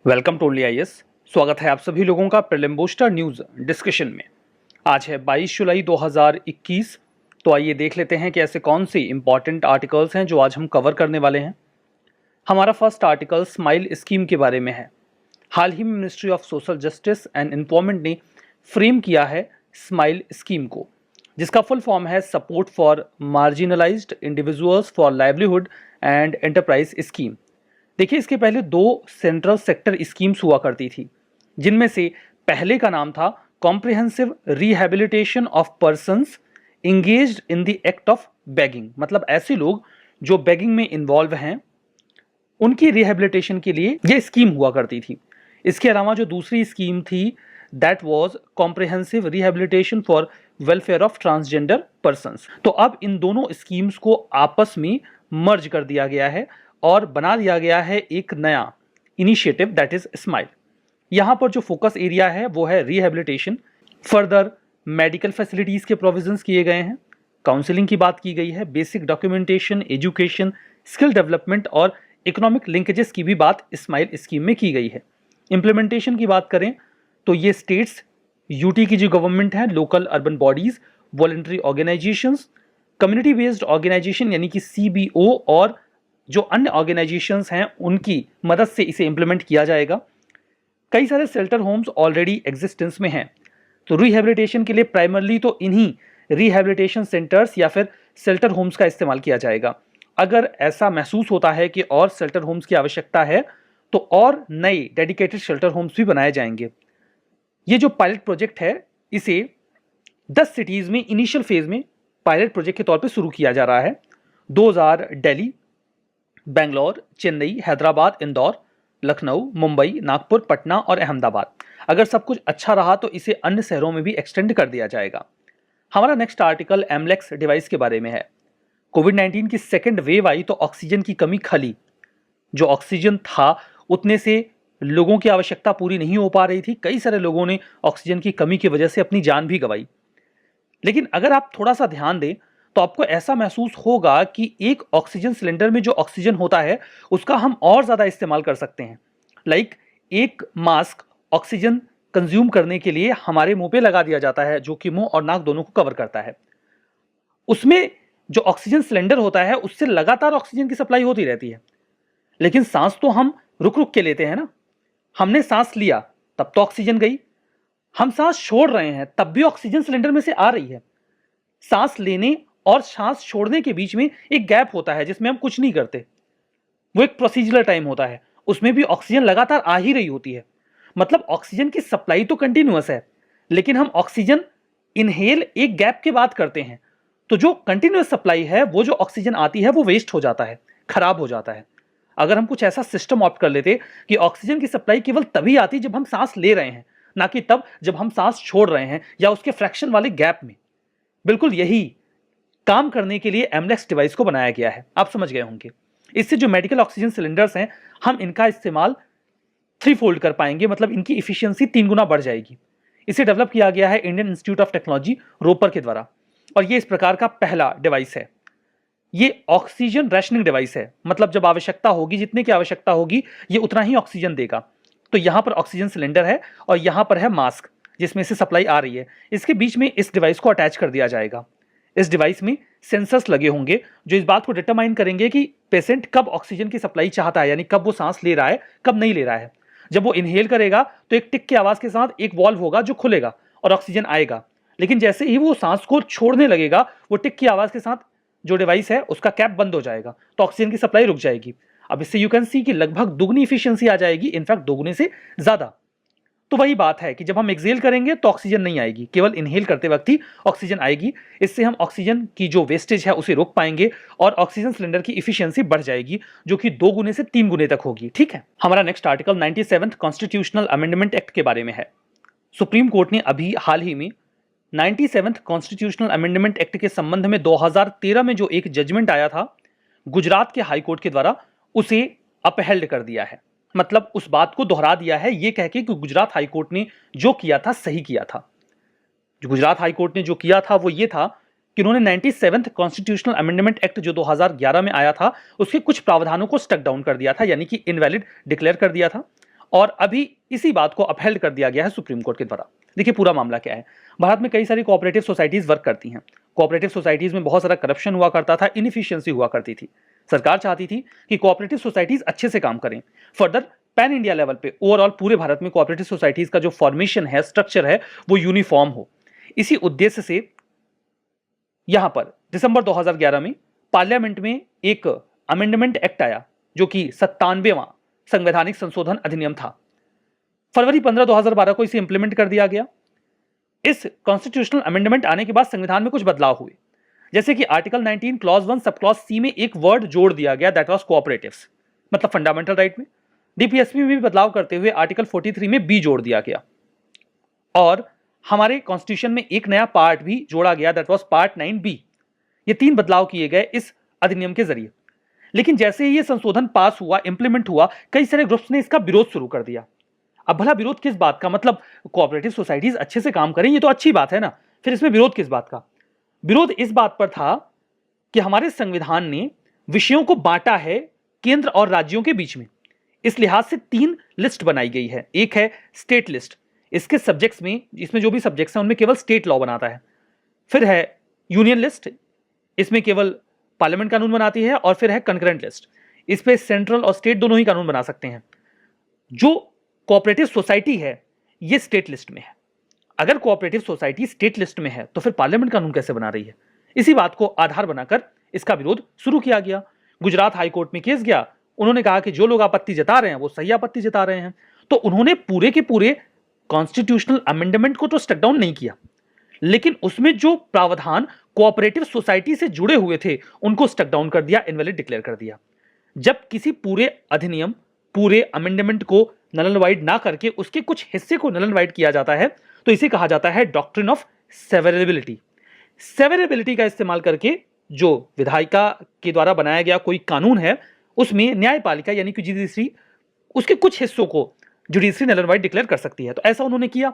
Welcome to only IAS. स्वागत है आप सभी लोगों का प्रीलिम बूस्टर न्यूज डिस्कशन में। आज है 22 जुलाई 2021। तो आइए देख लेते हैं कि ऐसे कौन सी इंपॉर्टेंट आर्टिकल्स हैं जो आज हम कवर करने वाले हैं। हमारा फर्स्ट आर्टिकल स्माइल स्कीम के बारे में है। हाल ही में ministry of social justice and employment ने फ्रेम किया है स्माइल स्कीम को, जिसका फुल फॉर्म है support for marginalised individuals for livelihood and enterprise scheme. देखिए, इसके पहले दो सेंट्रल सेक्टर स्कीम्स हुआ करती थी, जिनमें से पहले का नाम था comprehensive rehabilitation of persons engaged in the act of begging. मतलब ऐसे लोग जो बेगिंग में इन्वॉल्व हैं, उनकी रिहैबिलिटेशन के लिए यह स्कीम हुआ करती थी। इसके अलावा जो दूसरी स्कीम थी that was comprehensive rehabilitation for welfare of transgender persons. तो अब इन दोनों स्कीम्स को आपस में मर्ज कर दिया गया है और बना दिया गया है एक नया इनिशिएटिव दैट इज स्माइल। यहां पर जो फोकस एरिया है वो है रिहैबिलिटेशन। फर्दर मेडिकल फैसिलिटीज के प्रोविजंस किए गए हैं, काउंसलिंग की बात की गई है, basic documentation, education, skill development और इकोनॉमिक लिंकेजेस की भी बात स्माइल स्कीम में की गई है। इंप्लीमेंटेशन की बात करें तो ये स्टेट्स, यूटी की जो गवर्नमेंट है, local urban bodies, voluntary organisations, community based organisation यानी कि सीबीओ और जो अन्य ऑर्गेनाइजेशंस हैं उनकी मदद से इसे इंप्लीमेंट किया जाएगा। कई सारे शेल्टर होम्स ऑलरेडी एग्जिस्टेंस में हैं, तो रिहैबिलिटेशन के लिए प्राइमरली तो इन्हीं रिहैबिलिटेशन सेंटर्स या फिर शेल्टर होम्स का इस्तेमाल किया जाएगा। अगर ऐसा महसूस होता है कि और शेल्टर होम्स की आवश्यकता है तो और नए डेडिकेटेड शेल्टर होम्स भी बनाए जाएंगे। ये जो पायलट प्रोजेक्ट है इसे 10 सिटीज में इनिशियल फेज में पायलट प्रोजेक्ट के तौर पर शुरू किया जा रहा है। 2000 दिल्ली, बेंगलोर, चेन्नई, हैदराबाद, इंदौर, लखनऊ, मुंबई, नागपुर, पटना और अहमदाबाद। अगर सब कुछ अच्छा रहा तो इसे अन्य शहरों में भी एक्सटेंड कर दिया जाएगा। हमारा नेक्स्ट आर्टिकल एमलेक्स डिवाइस के बारे में है। कोविड-19 की सेकेंड वेव आई तो ऑक्सीजन की कमी खली। जो ऑक्सीजन था उतने से लोगों की आवश्यकता पूरी नहीं हो पा रही थी। कई सारे लोगों ने ऑक्सीजन की कमी की वजह से अपनी जान भी गंवाई। लेकिन अगर आप थोड़ा सा ध्यान दें तो आपको ऐसा महसूस होगा कि एक ऑक्सीजन सिलेंडर में जो ऑक्सीजन होता है उसका हम और ज्यादा इस्तेमाल कर सकते हैं। लाइक एक मास्क ऑक्सीजन कंज्यूम करने के लिए हमारे मुंह पे लगा दिया जाता है, जो कि मुंह और नाक दोनों को कवर करता है। उसमें जो ऑक्सीजन सिलेंडर होता है उससे लगातार ऑक्सीजन की सप्लाई होती रहती है। लेकिन सांस तो हम रुक रुक के लेते हैं ना। हमने सांस लिया तब तो ऑक्सीजन गई, हम सांस छोड़ रहे हैं तब भी ऑक्सीजन सिलेंडर में से आ रही है। सांस लेने और सांस छोड़ने के बीच में एक गैप होता है जिसमें हम कुछ नहीं करते, वो एक प्रोसीजरल टाइम होता है। उसमें भी ऑक्सीजन लगातार आ ही रही होती है। मतलब ऑक्सीजन की सप्लाई तो कंटिन्यूअस है, लेकिन हम ऑक्सीजन इनहेल एक गैप के बाद करते हैं। तो जो कंटिन्यूअस सप्लाई है, वो जो ऑक्सीजन आती है वो वेस्ट हो जाता है, खराब हो जाता है। अगर हम कुछ ऐसा सिस्टम ऑप्ट कर लेते कि ऑक्सीजन की सप्लाई केवल तभी आती जब हम सांस ले रहे हैं, ना कि तब जब हम सांस छोड़ रहे हैं या उसके फ्रैक्शन वाले गैप में। बिल्कुल यही काम करने के लिए एमलेक्स डिवाइस को बनाया गया है। आप समझ गए होंगे। इससे जो मेडिकल ऑक्सीजन सिलेंडर्स हैं, हम इनका इस्तेमाल 3 फोल्ड कर पाएंगे, मतलब इनकी इफिशियंसी 3 गुना बढ़ जाएगी। इसे डेवलप किया गया है Indian Institute of Technology Ropar के द्वारा, और ये इस प्रकार का पहला डिवाइस है। ये ऑक्सीजन रैशनिंग डिवाइस है, मतलब जब आवश्यकता होगी, जितने की आवश्यकता होगी, ये उतना ही ऑक्सीजन देगा। तो यहां पर ऑक्सीजन सिलेंडर है और यहां पर है मास्क जिसमें से सप्लाई आ रही है। इसके बीच में इस डिवाइस को अटैच कर दिया जाएगा। इस डिवाइस में सेंसर्स लगे होंगे जो इस बात को डिटरमाइन करेंगे कि पेशेंट कब ऑक्सीजन की सप्लाई चाहता है, यानी कब वो सांस ले रहा है, कब नहीं ले रहा है। जब वो इनहेल करेगा तो एक टिक की आवाज के साथ एक वॉल्व होगा जो खुलेगा और ऑक्सीजन आएगा। लेकिन जैसे ही वो सांस को छोड़ने लगेगा, वो टिक की आवाज के साथ जो डिवाइस है उसका कैप बंद हो जाएगा, तो ऑक्सीजन की सप्लाई रुक जाएगी। अब इससे यू कैन सी कि लगभग दुगनी इफिशियंसी आ जाएगी, इनफैक्ट दोगुने से ज्यादा। तो वही बात है कि जब हम एक्सेल करेंगे तो ऑक्सीजन नहीं आएगी, केवल इनहेल करते वक्त ही ऑक्सीजन आएगी। इससे हम ऑक्सीजन की जो वेस्टेज है उसे रोक पाएंगे और ऑक्सीजन सिलेंडर की इफिशियंसी बढ़ जाएगी, जो कि 2 गुने से 3 गुने तक होगी। ठीक है। हमारा next article 97th constitutional amendment act के बारे में है। सुप्रीम कोर्ट ने अभी हाल ही में 97th कॉन्स्टिट्यूशनल अमेंडमेंट एक्ट के संबंध में 2013 में जो एक जजमेंट आया था गुजरात के हाई कोर्ट के द्वारा, उसे अपहेल्ड कर दिया है। मतलब उस बात को दोहरा दिया है, यह कह के कि गुजरात हाई कोर्ट ने जो किया था सही किया था। जो गुजरात हाई कोर्ट ने जो किया था वो ये था कि उन्होंने 97th कॉन्स्टिट्यूशनल अमेंडमेंट एक्ट जो 2011 में आया था उसके कुछ प्रावधानों को स्टक डाउन कर दिया था, यानी कि इनवैलिड डिक्लेयर कर दिया था। और अभी इसी बात को अपहेल्ड कर दिया गया है सुप्रीम कोर्ट के द्वारा। देखिए पूरा मामला क्या है। भारत में कई सारी कोऑपरेटिव सोसाइटीज वर्क करती हैं। कोऑपरेटिव सोसाइटीज में बहुत सारा करप्शन हुआ करता था, इनएफिशिएंसी हुआ करती थी। सरकार चाहती थी कि कोऑपरेटिव सोसाइटीज अच्छे से काम करें। फर्दर पैन इंडिया लेवल पे ओवरऑल पूरे भारत में कोऑपरेटिव सोसाइटीज का जो फॉर्मेशन है, स्ट्रक्चर है, वो यूनिफॉर्म हो। इसी उद्देश्य से यहां पर दिसंबर 2011 में पार्लियामेंट में एक अमेंडमेंट एक्ट आया जो कि 97वां संवैधानिक संशोधन अधिनियम था। फरवरी 15 2012 को इसे इंप्लीमेंट कर दिया गया। इस कॉन्स्टिट्यूशनल अमेंडमेंट आने के बाद संविधान में कुछ बदलाव हुए, जैसे कि article 19 clause 1 sub clause C में एक वर्ड जोड़ दिया गया, दैट वाज कोऑपरेटिव्स, मतलब फंडामेंटल राइट में। डीपीएसपी में भी बदलाव करते हुए आर्टिकल 43 में बी जोड़ दिया गया और हमारे कॉन्स्टिट्यूशन में एक नया पार्ट भी जोड़ा गया, दैट वाज पार्ट 9B। ये 3 बदलाव किए गए इस अधिनियम के जरिए। लेकिन जैसे ही ये संशोधन पास हुआ, इंप्लीमेंट हुआ, कई सारे ग्रुप्स ने इसका विरोध शुरू कर दिया। अब भला विरोध किस बात का? मतलब कोऑपरेटिव सोसाइटीज अच्छे से काम करें, ये तो अच्छी बात है ना, फिर इसमें विरोध किस बात का? विरोध इस बात पर था कि हमारे संविधान ने विषयों को बांटा है केंद्र और राज्यों के बीच में। इस लिहाज से 3 लिस्ट बनाई गई है। एक है स्टेट लिस्ट, इसके सब्जेक्ट्स में, इसमें जो भी सब्जेक्ट्स हैं उनमें केवल स्टेट लॉ बनाता है। फिर है यूनियन लिस्ट, इसमें केवल पार्लियामेंट कानून बनाती है। और फिर है कंकरेंट लिस्ट, इस पे सेंट्रल और स्टेट दोनों ही कानून बना सकते हैं। जो कोऑपरेटिव सोसाइटी है ये स्टेट लिस्ट में है। अगर कोऑपरेटिव सोसाइटी स्टेट लिस्ट में है तो फिर पार्लियामेंट कानून कैसे बना रही है? इसी बात को आधार बनाकर इसका विरोध शुरू किया गया। गुजरात हाई कोर्ट में केस गया। उन्होंने कहा कि जो लोग आपत्ति जता रहे हैं वो सही आपत्ति जता रहे हैं। तो उन्होंने पूरे के पूरे कॉन्स्टिट्यूशनल अमेंडमेंट को तो स्टक डाउन नहीं किया, लेकिन उसमें जो प्रावधान कोऑपरेटिव सोसाइटी से जुड़े हुए थे उनको स्टक डाउन कर दिया, इनवैलिड डिक्लेयर कर दिया। जब किसी पूरे अधिनियम, पूरे अमेंडमेंट को नल एंड वाइड ना करके उसके कुछ हिस्से को नल एंड वाइड किया जाता है तो इसे कहा जाता है डॉक्ट्रिन ऑफ सेवरेबिलिटी। सेवरेबिलिटी का इस्तेमाल करके जो विधायिका के द्वारा बनाया गया कोई कानून है उसमें न्यायपालिका यानी कि जुडिशरी उसके कुछ हिस्सों को judiciary null and void declare कर सकती है। तो ऐसा उन्होंने किया।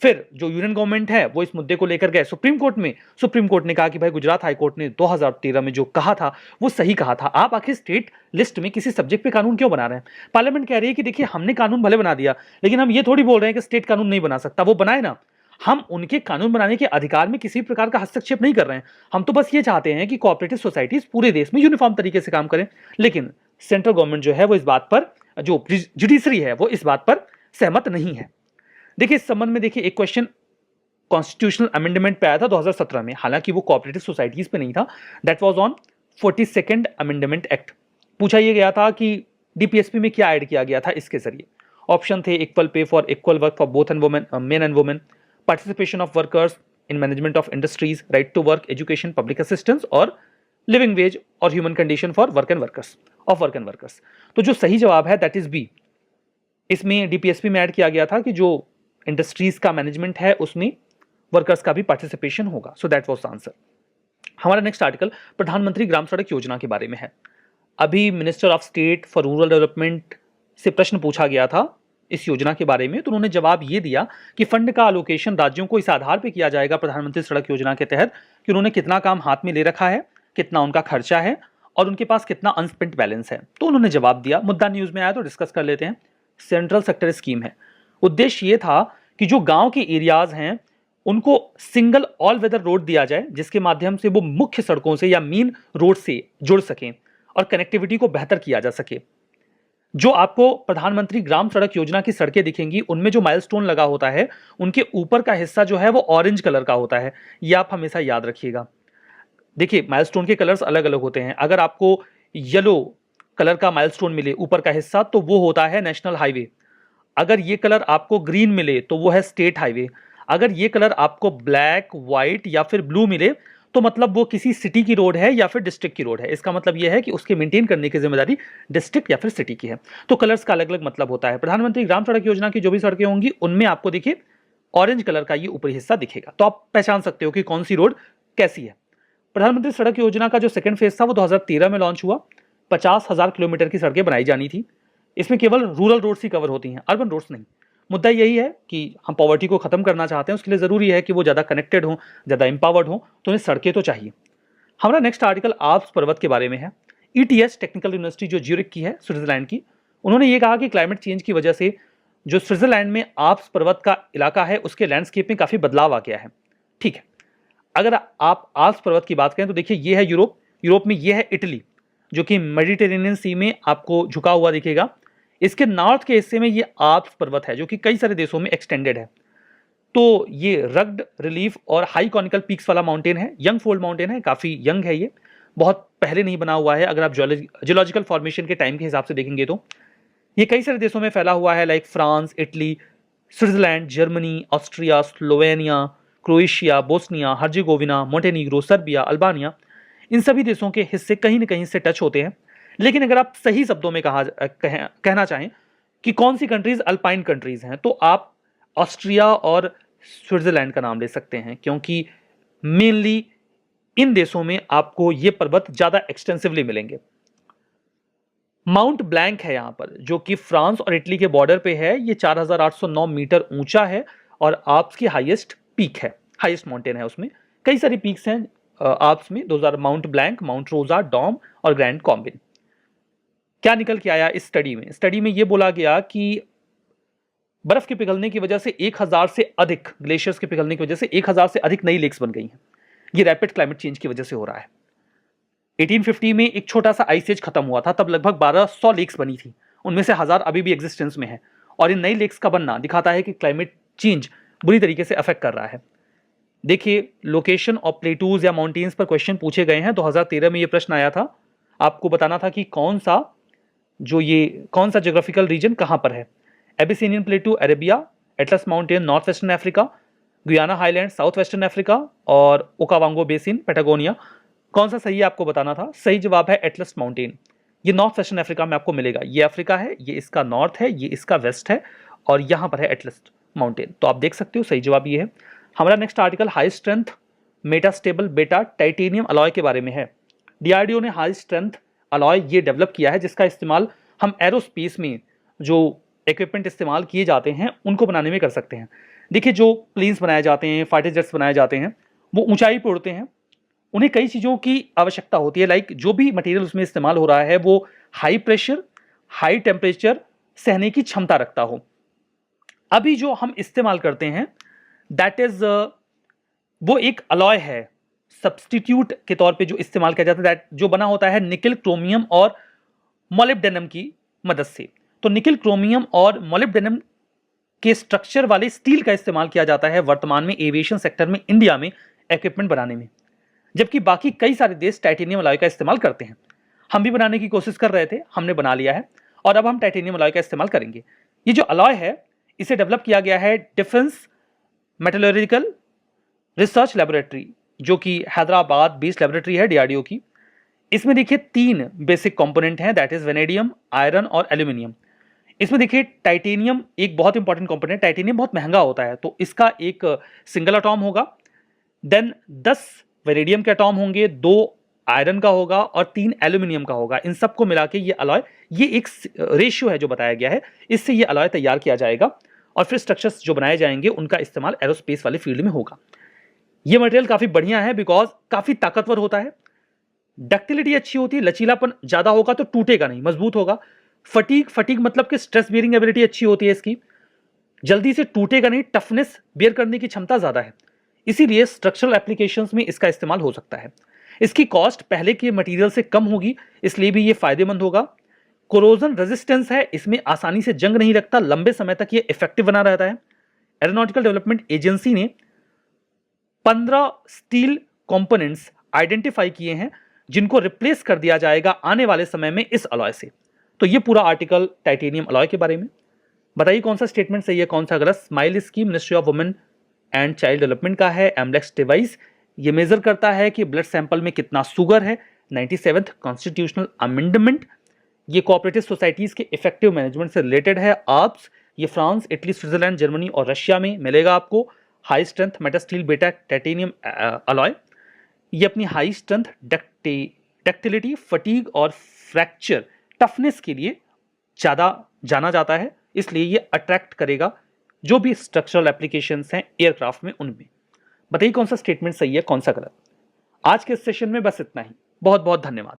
फिर जो यूनियन गवर्नमेंट है वो इस मुद्दे को लेकर गए सुप्रीम कोर्ट में। सुप्रीम कोर्ट ने कहा कि भाई गुजरात हाई कोर्ट ने 2013 में जो कहा था वो सही कहा था। आप आखिर स्टेट लिस्ट में किसी सब्जेक्ट पे कानून क्यों बना रहे हैं? पार्लियामेंट कह रही है कि देखिए हमने कानून भले बना दिया, लेकिन हम ये थोड़ी बोल रहे हैं कि स्टेट कानून नहीं बना सकता। वो बनाए ना, हम उनके कानून बनाने के अधिकार में किसी प्रकार का हस्तक्षेप नहीं कर रहे हैं। हम तो बस ये चाहते हैं कि कोऑपरेटिव सोसाइटीज पूरे देश में यूनिफॉर्म तरीके से काम करें। लेकिन सेंट्रल गवर्नमेंट जो है वो इस बात पर, जो जुडिशरी है वो इस बात पर सहमत नहीं है। देखिए इस संबंध में देखिए एक क्वेश्चन कॉन्स्टिट्यूशनल अमेंडमेंट पे आया था 2017 में, हालांकि वो कोऑपरेटिव सोसाइटीज पे नहीं था। That was on 42nd amendment act. पूछा यह गया था कि डीपीएसपी में क्या ऐड किया गया था इसके जरिए। ऑप्शन थे equal pay for equal work for both and women, men and women, participation of workers in management of industries, right to work, education, public assistance और लिविंग वेज और human condition for work and workers. तो जो सही जवाब है that is B. इसमें DPSP में add किया गया था कि जो इंडस्ट्रीज का मैनेजमेंट है उसमें वर्कर्स का भी पार्टिसिपेशन होगा। So that was answer. हमारा नेक्स्ट आर्टिकल प्रधानमंत्री ग्राम सड़क योजना के बारे में है। अभी minister of state for rural development से प्रश्न पूछा गया था इस योजना के बारे में, तो उन्होंने जवाब ये दिया कि फंड का एलोकेशन राज्यों को इस आधार पर किया जाएगा प्रधानमंत्री सड़क योजना के तहत कि उन्होंने कितना काम हाथ में ले रखा है, कितना उनका खर्चा है और उनके पास कितना अनस्पेंट बैलेंस है। तो उन्होंने जवाब दिया। मुद्दा न्यूज में आया तो डिस्कस कर लेते हैं। सेंट्रल सेक्टर स्कीम है। उद्देश्य ये था कि जो गांव के एरियाज हैं उनको सिंगल ऑल वेदर रोड दिया जाए जिसके माध्यम से वो मुख्य सड़कों से या मेन रोड से जुड़ सकें और कनेक्टिविटी को बेहतर किया जा सके। जो आपको प्रधानमंत्री ग्राम सड़क योजना की सड़कें दिखेंगी उनमें जो माइलस्टोन लगा होता है उनके ऊपर का हिस्सा जो है वो ऑरेंज कलर का होता है। ये आप हमेशा याद रखिएगा। देखिए माइलस्टोन के कलर्स अलग अलग होते हैं। अगर आपको येलो कलर का माइलस्टोन मिले ऊपर का हिस्सा तो वो होता है नेशनल हाईवे। अगर ये कलर आपको ग्रीन मिले तो वो है स्टेट हाईवे। अगर ये कलर आपको ब्लैक, व्हाइट या फिर ब्लू मिले तो मतलब वो किसी सिटी की रोड है या फिर डिस्ट्रिक्ट की रोड है। इसका मतलब ये है कि उसके मेंटेन करने की जिम्मेदारी डिस्ट्रिक्ट या फिर सिटी की है। तो कलर्स का अलग अलग मतलब होता है। प्रधानमंत्री ग्राम सड़क योजना की जो भी सड़कें होंगी उनमें आपको देखिए ऑरेंज कलर का ये ऊपरी हिस्सा दिखेगा, तो आप पहचान सकते हो कि कौन सी रोड कैसी है। प्रधानमंत्री सड़क योजना का जो सेकंड फेज था वो 2013 में लॉन्च हुआ। 50,000 किलोमीटर की सड़कें बनाई जानी थी। इसमें केवल रूरल रोड्स ही कवर होती हैं, अर्बन रोड्स नहीं। मुद्दा यही है कि हम पॉवर्टी को खत्म करना चाहते हैं, उसके लिए जरूरी है कि वो ज़्यादा कनेक्टेड हो, ज़्यादा एम्पावर्ड हो, तो उन्हें सड़कें तो चाहिए। हमारा नेक्स्ट आर्टिकल आल्प्स पर्वत के बारे में है। ईटीएस टेक्निकल यूनिवर्सिटी जो ज्यूरिख की है स्विट्जरलैंड की, उन्होंने ये कहा कि क्लाइमेट चेंज की वजह से जो स्विट्जरलैंड में आल्प्स पर्वत का इलाका है उसके लैंडस्केप में काफी बदलाव आ गया है। ठीक है, अगर आप आल्प्स पर्वत की बात करें तो देखिए ये है यूरोप, यूरोप में ये है इटली जो कि मेडिटेरेनियन सी में आपको झुका हुआ दिखेगा। इसके नॉर्थ के हिस्से में ये आल्प्स पर्वत है जो कि कई सारे देशों में एक्सटेंडेड है। तो ये रग्ड रिलीफ और हाई कॉनिकल पीक्स वाला माउंटेन है, यंग फोल्ड माउंटेन है, काफी यंग है, ये बहुत पहले नहीं बना हुआ है। अगर आप जियोलॉजिकल फॉर्मेशन के टाइम के हिसाब से देखेंगे तो ये कई सारे देशों में फैला हुआ है, like France, Italy, Switzerland, Germany, Austria, Slovenia, Croatia, Bosnia, Herzegovina, Montenegro, Serbia, Albania, इन सभी देशों के हिस्से कहीं ना कहीं से टच होते हैं। लेकिन अगर आप सही शब्दों में कहना चाहें कि कौन सी कंट्रीज अल्पाइन कंट्रीज हैं, तो आप ऑस्ट्रिया और स्विट्जरलैंड का नाम ले सकते हैं, क्योंकि मेनली इन देशों में आपको ये पर्वत ज्यादा एक्सटेंसिवली मिलेंगे। माउंट ब्लैंक है यहां पर, जो कि फ्रांस और इटली के बॉर्डर पे है। ये 4809 मीटर ऊंचा है और आल्प्स की हाईएस्ट पीक है, हाईएस्ट माउंटेन है। उसमें कई सारी पीक्स हैं आल्प्स में, 2000 माउंट ब्लैंक, माउंट रोजा, डॉम और ग्रैंड कॉम्बिन। क्या निकल के आया इस स्टडी में ये बोला गया कि बर्फ के पिघलने की वजह से 1000 से अधिक ग्लेशियर्स के पिघलने की वजह से 1000 से अधिक नई लेक्स बन गई हैं। ये रैपिड क्लाइमेट चेंज की वजह से हो रहा है। 1850 में एक छोटा सा आइस एज खत्म हुआ था, तब लगभग 1200 लेक्स बनी थी, उनमें से 1000 अभी भी एग्जिस्टेंस में है। और इन नई लेक्स का बनना दिखाता है कि क्लाइमेट चेंज बुरी तरीके से अफेक्ट कर रहा है। देखिए, लोकेशन ऑफ प्लेटूज या माउंटेन्स पर क्वेश्चन पूछे गए हैं। 2013 में ये प्रश्न आया था, आपको बताना था कि कौन सा ज्योग्राफिकल रीजन कहां पर है। Abyssinian प्लेटू Arabia, Atlas mountain north western Africa, Guyana highland south western Africa और ओकावांगो बेसिन पैटागोनिया। कौन सा सही है आपको बताना था। सही जवाब है एटलस माउंटेन। ये नॉर्थ वेस्टर्न अफ्रीका में आपको मिलेगा। ये अफ्रीका है, ये इसका नॉर्थ है, ये इसका वेस्ट है और यहां पर है एटलस माउंटेन। तो आप देख सकते हो सही जवाब ये है। हमारा next article high strength metastable बेटा टाइटेनियम अलॉय के बारे में है। डीआरडीओ ने हाई स्ट्रेंथ अलॉय ये डेवलप किया है, जिसका इस्तेमाल हम एरोस्पेस में जो इक्विपमेंट इस्तेमाल किए जाते हैं उनको बनाने में कर सकते हैं। देखिए, जो प्लेन्स बनाए जाते हैं, फाइटर जेट्स बनाए जाते हैं, वो ऊंचाई पर उड़ते हैं, उन्हें कई चीज़ों की आवश्यकता होती है। लाइक जो भी मटेरियल उसमें इस्तेमाल हो रहा है वो हाई प्रेशर, हाई टेम्परेचर सहने की क्षमता रखता हो। अभी जो हम इस्तेमाल करते हैं दैट इज वो एक अलॉय है, सब्सटीट्यूट के तौर पे जो इस्तेमाल किया जाता है, दैट जो बना होता है निकल, क्रोमियम और मोलिब्डेनम की मदद से। तो निकल, क्रोमियम और मोलिब्डेनम के स्ट्रक्चर वाले स्टील का इस्तेमाल किया जाता है वर्तमान में एविएशन सेक्टर में, इंडिया में इक्विपमेंट बनाने में, जबकि बाकी कई सारे देश टाइटेनियम अलॉय का इस्तेमाल करते हैं। हम भी बनाने की कोशिश कर रहे थे, हमने बना लिया है और अब हम टाइटेनियम अलॉय का इस्तेमाल करेंगे। ये जो अलॉय है इसे डेवलप किया गया है डिफेंस मेटलर्जिकल रिसर्च लैबोरेटरी, जो कि हैदराबाद बेस्ड लैबोरेटरी है डीआरडीओ की। इसमें देखिए 3 बेसिक कंपोनेंट हैं, दैट इज वेनेडियम, आयरन और एल्यूमिनियम। इसमें देखिए टाइटेनियम एक बहुत इंपॉर्टेंट कंपोनेंट। टाइटेनियम बहुत महंगा होता है, तो इसका एक सिंगल अटॉम होगा, देन 10 वेनेडियम के अटॉम होंगे, 2 आयरन का होगा और 3 एल्यूमिनियम का होगा। इन सबको मिला के ये अलॉय, ये एक रेशियो है जो बताया गया है, इससे ये अलॉय तैयार किया जाएगा और फिर स्ट्रक्चर्स जो बनाए जाएंगे उनका इस्तेमाल एरोस्पेस वाले फील्ड में होगा। ये मटेरियल काफी बढ़िया है बिकॉज काफी ताकतवर होता है, डक्टिलिटी अच्छी होती है, लचीलापन ज्यादा होगा तो टूटेगा नहीं, मजबूत होगा। फटीग मतलब कि स्ट्रेस बियरिंग एबिलिटी अच्छी होती है इसकी, जल्दी से टूटेगा नहीं, टफनेस बियर करने की क्षमता ज्यादा है, इसीलिए स्ट्रक्चरल एप्लीकेशंस में इसका इस्तेमाल हो सकता है। इसकी कॉस्ट पहले के मटेरियल से कम होगी, इसलिए भी ये फायदेमंद होगा। कोरोजन रेजिस्टेंस है, इसमें आसानी से जंग नहीं लगता, लंबे समय तक ये इफेक्टिव बना रहता है। एरोनॉटिकल डेवलपमेंट एजेंसी ने 15 स्टील कंपोनेंट्स आइडेंटिफाई किए हैं जिनको रिप्लेस कर दिया जाएगा आने वाले समय में इस अलॉय से। तो ये पूरा आर्टिकल टाइटेनियम अलॉय के बारे में। बताइए कौन सा स्टेटमेंट सही है, कौन सा गलत। Smile scheme ministry of women and child development का है। एमलेक्स डिवाइस ये मेजर करता है कि ब्लड सैंपल में कितना शुगर है। 97th कॉन्स्टिट्यूशनल अमेंडमेंट ये कोऑपरेटिव सोसाइटीज के इफेक्टिव मैनेजमेंट से रिलेटेड है। आर्प्स ये फ्रांस, इटली, स्विट्जरलैंड, जर्मनी और रशिया में मिलेगा आपको। हाई स्ट्रेंथ मेटास्टील बेटा टाइटेनियम अलॉय ये अपनी हाई स्ट्रेंथ डक्टिलिटी, फटीग और फ्रैक्चर टफनेस के लिए ज्यादा जाना जाता है, इसलिए ये अट्रैक्ट करेगा जो भी स्ट्रक्चरल एप्लीकेशंस हैं एयरक्राफ्ट में उनमें। बताइए कौन सा स्टेटमेंट सही है, कौन सा गलत। आज के सेशन में बस इतना ही। बहुत बहुत धन्यवाद।